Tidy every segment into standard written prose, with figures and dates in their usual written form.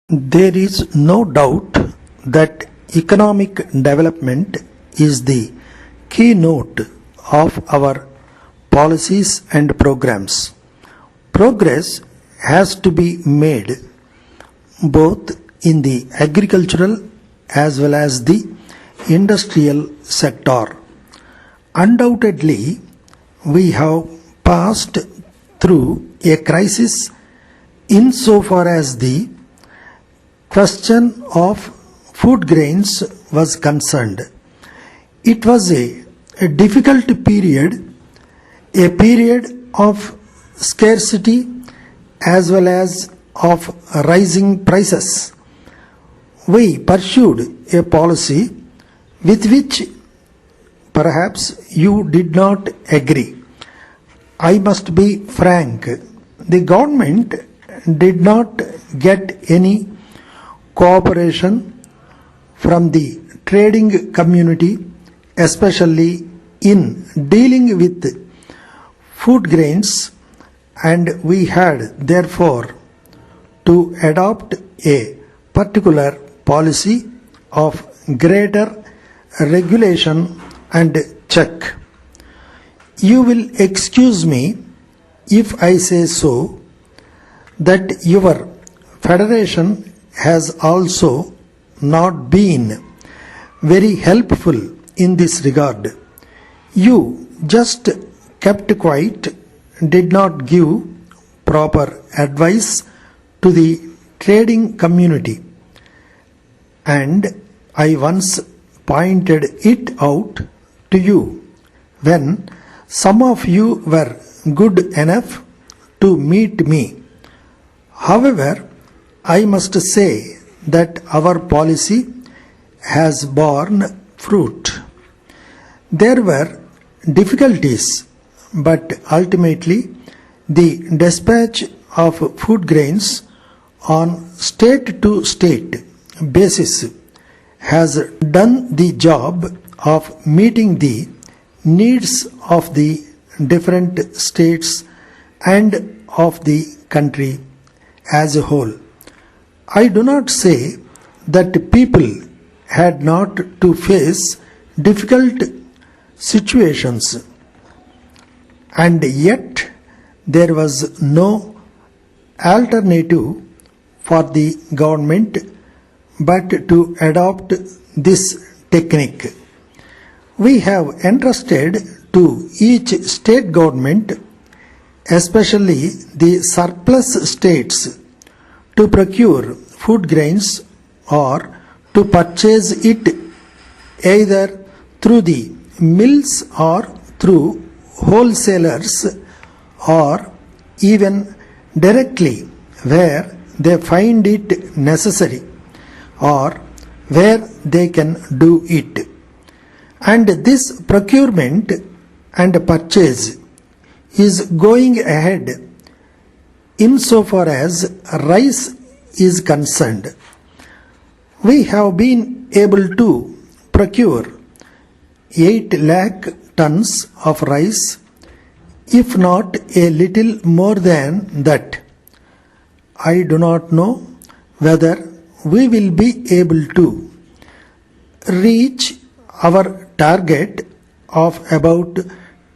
There is no doubt that economic development is the keynote of our policies and programs. Progress has to be made both in the agricultural as well as the industrial sector. Undoubtedly, we have passed through a crisis insofar as the question of food grains was concerned. It was a difficult period, a period of scarcity as well as of rising prices. We pursued a policy with which perhaps you did not agree. I must be frank, the government did not get any cooperation from the trading community, especially in dealing with food grains, and we had therefore to adopt a particular policy of greater regulation and check. You will excuse me if I say so that your federation has also not been very helpful in this regard. You just kept quiet, did not give proper advice to the trading community, and I once pointed it out to you when some of you were good enough to meet me. However, I must say that our policy has borne fruit. There were difficulties, but ultimately the dispatch of food grains on state-to-state basis has done the job of meeting the needs of the different states and of the country as a whole. I do not say that people had not to face difficult situations, and yet there was no alternative for the government but to adopt this technique. We have entrusted to each state government, especially the surplus states, to procure food grains or to purchase it either through the mills or through wholesalers or even directly where they find it necessary or where they can do it. And this procurement and purchase is going ahead insofar as rice is concerned. We have been able to procure 8 lakh tons of rice, if not a little more than that. I do not know whether we will be able to reach our target of about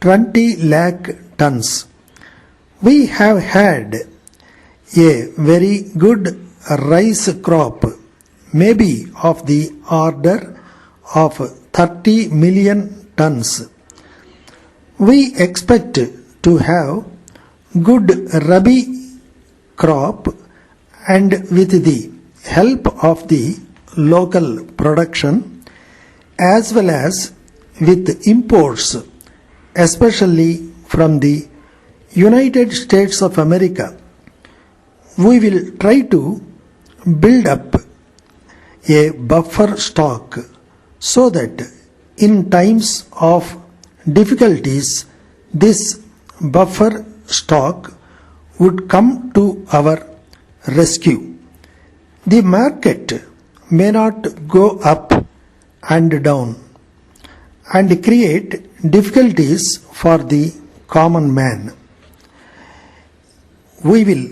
20 lakh tons. We have had a very good rice crop, maybe of the order of 30 million tons. We expect to have good Rabi crop, and with the help of the local production as well as with imports, especially from the United States of America, we will try to build up a buffer stock so that in times of difficulties this buffer stock would come to our rescue. The market may not go up and down and create difficulties for the common man. We will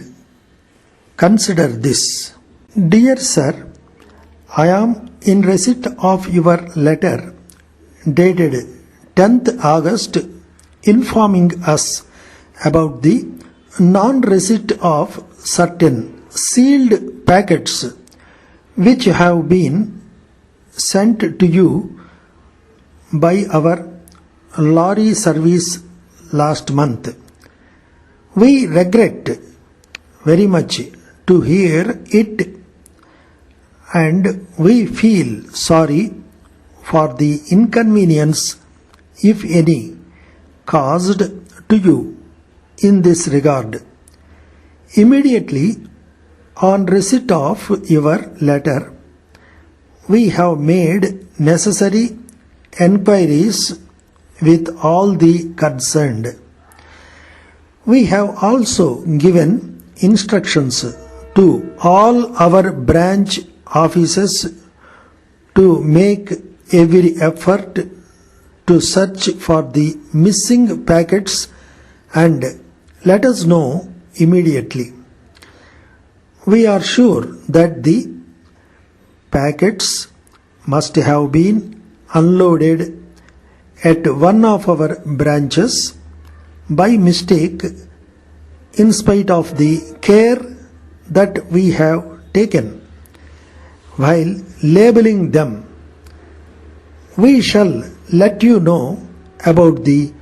consider this. Dear Sir, I am in receipt of your letter dated 10th August informing us about the non-receipt of certain sealed packets which have been sent to you by our lorry service last month. We regret very much to hear it, and we feel sorry for the inconvenience, if any, caused to you in this regard. Immediately on receipt of your letter, we have made necessary enquiries with all the concerned. We have also given instructions to all our branch offices to make every effort to search for the missing packets and let us know immediately. We are sure that the packets must have been unloaded at one of our branches by mistake, in spite of the care that we have taken while labeling them. We shall let you know about the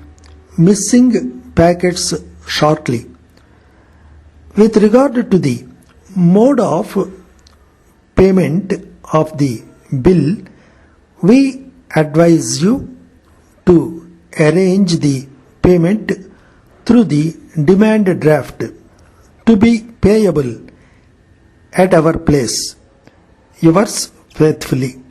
missing packets shortly. With regard to the mode of payment of the bill, we advise you to arrange the payment through the demand draft to be payable at our place. Yours faithfully.